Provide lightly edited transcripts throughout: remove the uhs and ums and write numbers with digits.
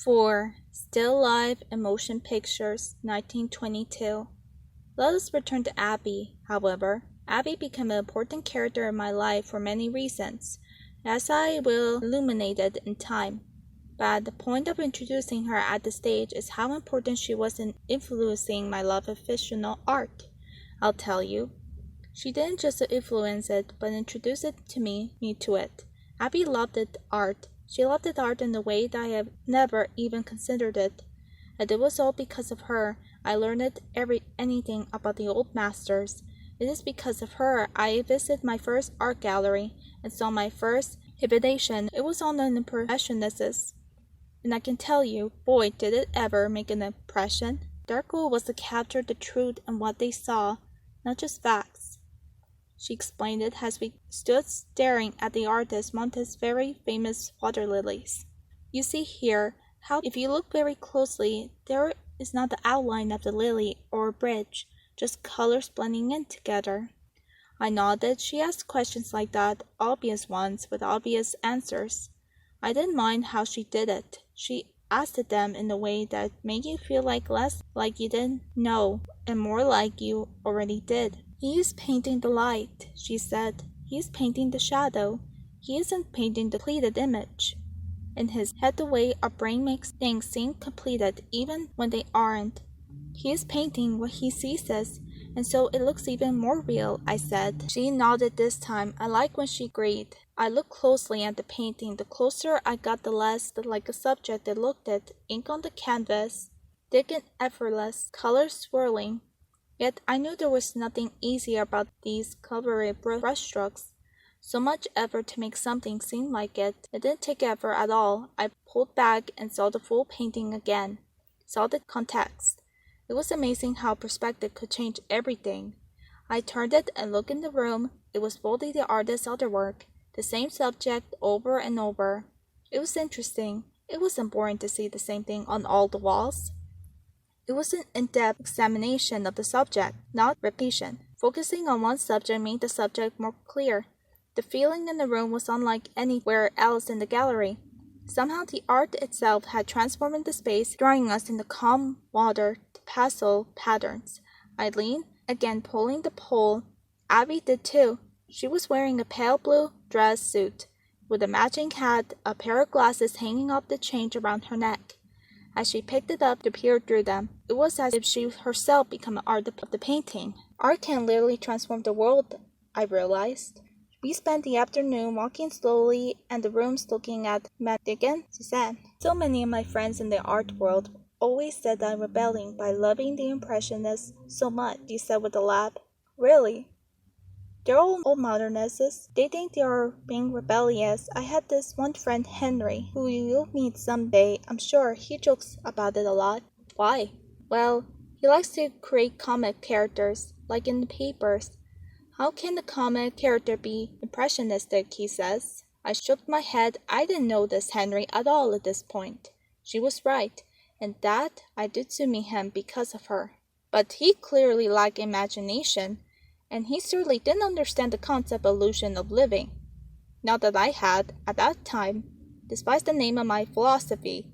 4. Still Life and Motion Pictures, 1922. Let us return to Abby, however. Abby became an important character in my life for many reasons, as I will illuminate it in time. But the point of introducing her at this stage is how important she was in influencing my love of fictional art. I'll tell you. She didn't just influence it, but introduce it to me to it. Abby loved art. She loved art in a way that I have never even considered it. And it was all because of her I learned anything about the old masters. It is because of her I visited my first art gallery and saw my first exhibition. It was on an impressionist. And I can tell you, boy, did it ever make an impression. Their goal was to capture the truth in what they saw, not just facts. She explained it as we stood staring at the artist Monte's very famous water lilies. You see here how if you look very closely, there is not the outline of the lily or bridge, just colors blending in together. I nodded. She asked questions like that, obvious ones with obvious answers. I didn't mind how she did it. She asked them in a way that made you feel less like you didn't know and more like you already did. He is painting the light, she said. He is painting the shadow. He isn't painting the completed image. In his head, the way our brain makes things seem completed even when they aren't. He is painting what he sees as, and so it looks even more real, I said. She nodded this time. I like when she agreed. I looked closely at the painting. The closer I got, the less like a subject it looked at. Ink on the canvas, thick and effortless, colors swirling. Yet I knew there was nothing easy about these clever brushstrokes. So much effort to make something seem like it. It didn't take effort at all. I pulled back and saw the full painting again. Saw the context. It was amazing how perspective could change everything. I turned it and looked in the room. It was fully the artist's other work, the same subject over and over. It was interesting. It wasn't boring to see the same thing on all the walls. It was an in-depth examination of the subject, not repetition. Focusing on one subject made the subject more clear. The feeling in the room was unlike anywhere else in the gallery. Somehow the art itself had transformed the space, drawing us into calm water to pastel patterns. I leaned, again pulling the pole. Abby did too. She was wearing a pale blue dress suit, with a matching hat, a pair of glasses hanging off the chain around her neck. As she picked it up to peer through them, it was as if she herself became an art of the painting. Art can literally transform the world, I realized. We spent the afternoon walking slowly and the rooms looking at Madigan, Suzanne. So many of my friends in the art world always said I'm rebelling by loving the Impressionists so much, she said with a laugh. Really? They're all old modernists. They think they are being rebellious. I had this one friend, Henry, who you'll meet someday, I'm sure. He jokes about it a lot. Why? Well, he likes to create comic characters, like in the papers. How can the comic character be impressionistic, he says. I shook my head. I didn't notice Henry at all at this point. She was right, and that I did to meet him because of her. But he clearly lacked imagination. And he certainly didn't understand the concept of illusion of living. Not that I had, at that time, despised the name of my philosophy.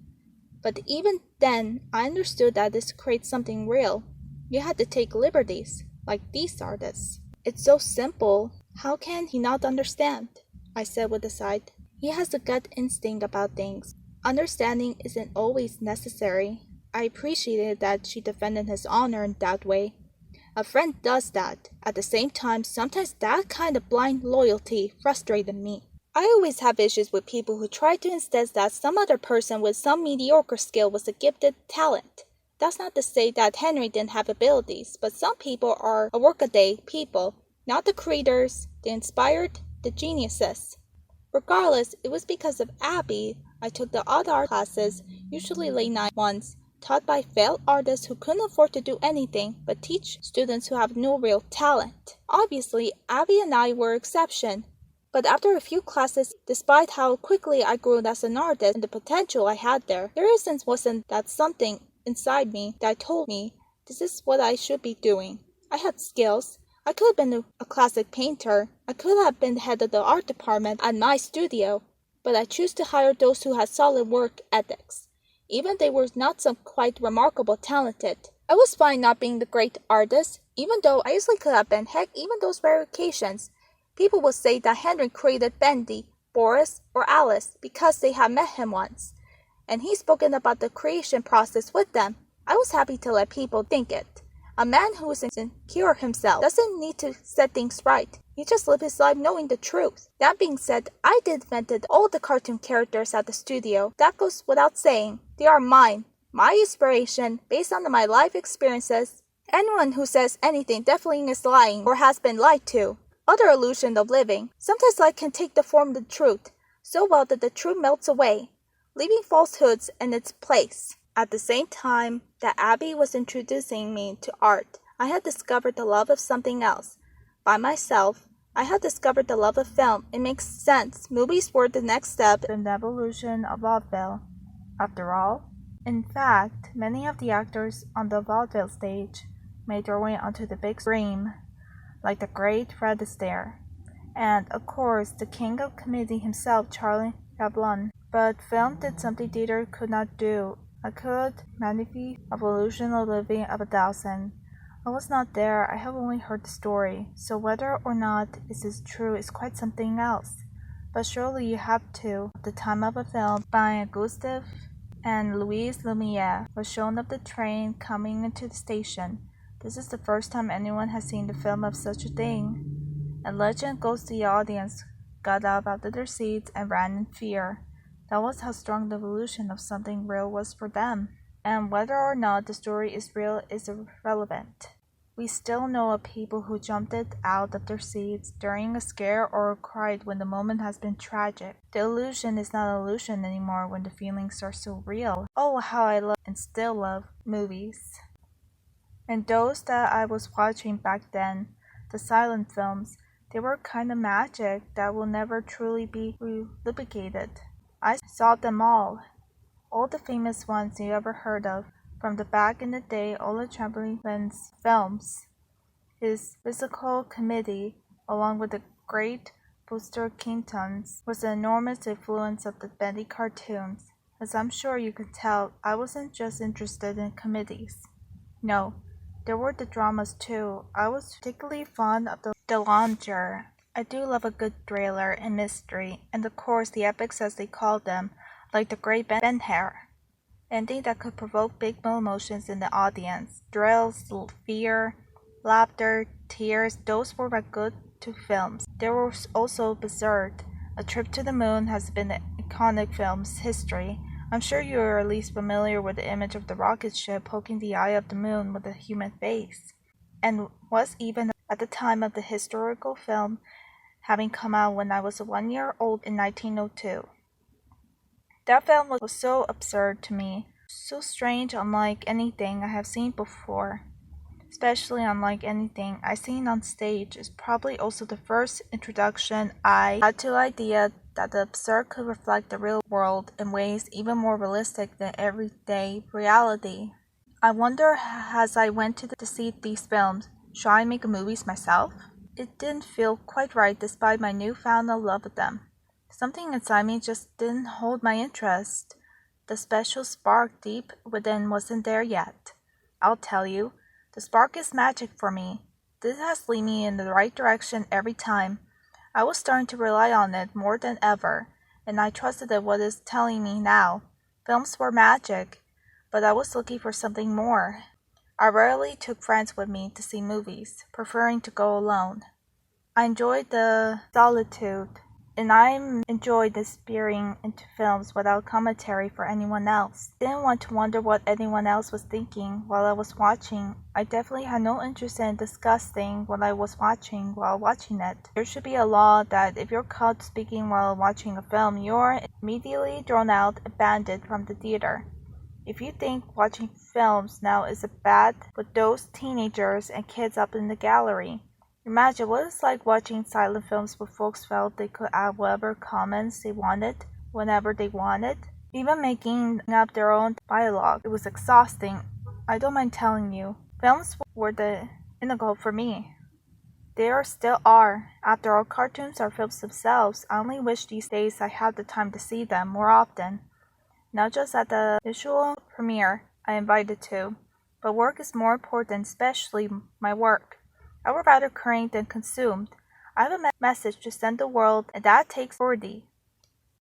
But even then, I understood that this creates something real. You had to take liberties, like these artists. It's so simple. How can he not understand? I said with a sigh. He has a gut instinct about things. Understanding isn't always necessary. I appreciated that she defended his honor in that way. A friend does that. At the same time, sometimes that kind of blind loyalty frustrated me. I always have issues with people who try to insist that some other person with some mediocre skill was a gifted talent. That's not to say that Henry didn't have abilities, but some people are a workaday people, not the creators, the inspired, the geniuses. Regardless, it was because of Abby I took the odd art classes, usually late night ones, taught by failed artists who couldn't afford to do anything but teach students who have no real talent. Obviously, Abby and I were exception. But after a few classes, despite how quickly I grew as an artist and the potential I had there wasn't that something inside me that told me this is what I should be doing. I had skills. I could have been a classic painter. I could have been the head of the art department at my studio. But I chose to hire those who had solid work ethics. even they were not some quite remarkable talented. I was fine not being the great artist, even though I easily could have been. Heck, even those rare occasions. People would say that Henry created Bendy, Boris, or Alice because they had met him once, and he's spoken about the creation process with them. I was happy to let people think it. A man who is insecure himself doesn't need to set things right. He just lives his life knowing the truth. That being said, I did invented all the cartoon characters at the studio. That goes without saying. They are mine. My inspiration, based on my life experiences. Anyone who says anything definitely is lying or has been lied to. Other illusion of living. Sometimes life can take the form of the truth, so well that the truth melts away, leaving falsehoods in its place. At the same time that Abby was introducing me to art, I had discovered the love of something else. By myself, I had discovered the love of film. It makes sense. Movies were the next step in the evolution of vaudeville. After all, in fact, many of the actors on the vaudeville stage made their way onto the big screen, like the great Fred Astaire, and, of course, the king of comedy himself, Charlie Chaplin. But film did something theater could not do. I could magnify evolution of living of 1,000. I was not there, I have only heard the story, so whether or not it is true is quite something else. But surely you have to. At the time of a film by Gustave and Louise Lumiere was shown of the train coming into the station. This is the first time anyone has seen the film of such a thing. And legend goes the audience got up out of their seats and ran in fear. That was how strong the evolution of something real was for them. And whether or not the story is real is irrelevant. We still know of people who jumped out of their seats during a scare or cried when the moment has been tragic. The illusion is not an illusion anymore when the feelings are so real. Oh, how I love and still love movies. And those that I was watching back then, the silent films, they were kind of magic that will never truly be replicated. I saw them all the famous ones you ever heard of, from the back in the day Ola Chaplin's films, his physical comedy, along with the great Buster Keaton's, was the enormous influence of the Bendy cartoons. As I'm sure you could tell, I wasn't just interested in comedies. No, there were the dramas too. I was particularly fond of the Longer. I do love a good thriller and mystery, and of course the epics as they called them, like the Great Ben Hare. Anything that could provoke big emotions in the audience. Thrills, fear, laughter, tears, those were my go-to films. There was also Berserk. A Trip to the Moon has been an iconic film's history. I'm sure you are at least familiar with the image of the rocket ship poking the eye of the moon with a human face, and was even at the time of the historical film having come out when I was 1 year old in 1902. That film was so absurd to me, so strange, unlike anything I have seen before, especially unlike anything I've seen on stage. Is probably also the first introduction I had to the idea that the absurd could reflect the real world in ways even more realistic than everyday reality. I wonder, as I went to see these films, should I make movies myself? It didn't feel quite right despite my newfound love of them. Something inside me just didn't hold my interest. The special spark deep within wasn't there yet. I'll tell you, the spark is magic for me. This has led me in the right direction every time. I was starting to rely on it more than ever, and I trusted in what it's telling me now. Films were magic, but I was looking for something more. I rarely took friends with me to see movies, preferring to go alone. I enjoyed the solitude, and I enjoyed disappearing into films without commentary for anyone else. I didn't want to wonder what anyone else was thinking while I was watching. I definitely had no interest in discussing what I was watching while watching it. There should be a law that if you're caught speaking while watching a film, you're immediately thrown out and banned from the theater. If you think watching films now is bad with those teenagers and kids up in the gallery, imagine what it's like watching silent films where folks felt they could add whatever comments they wanted, whenever they wanted, even making up their own dialogue. It was exhausting. I don't mind telling you. Films were the pinnacle for me. They still are. After all, cartoons are films themselves. I only wish these days I had the time to see them more often. not just at the visual premiere I invited to, but work is more important, especially my work. I would rather create than consumed. I have a message to send the world, and that takes priority.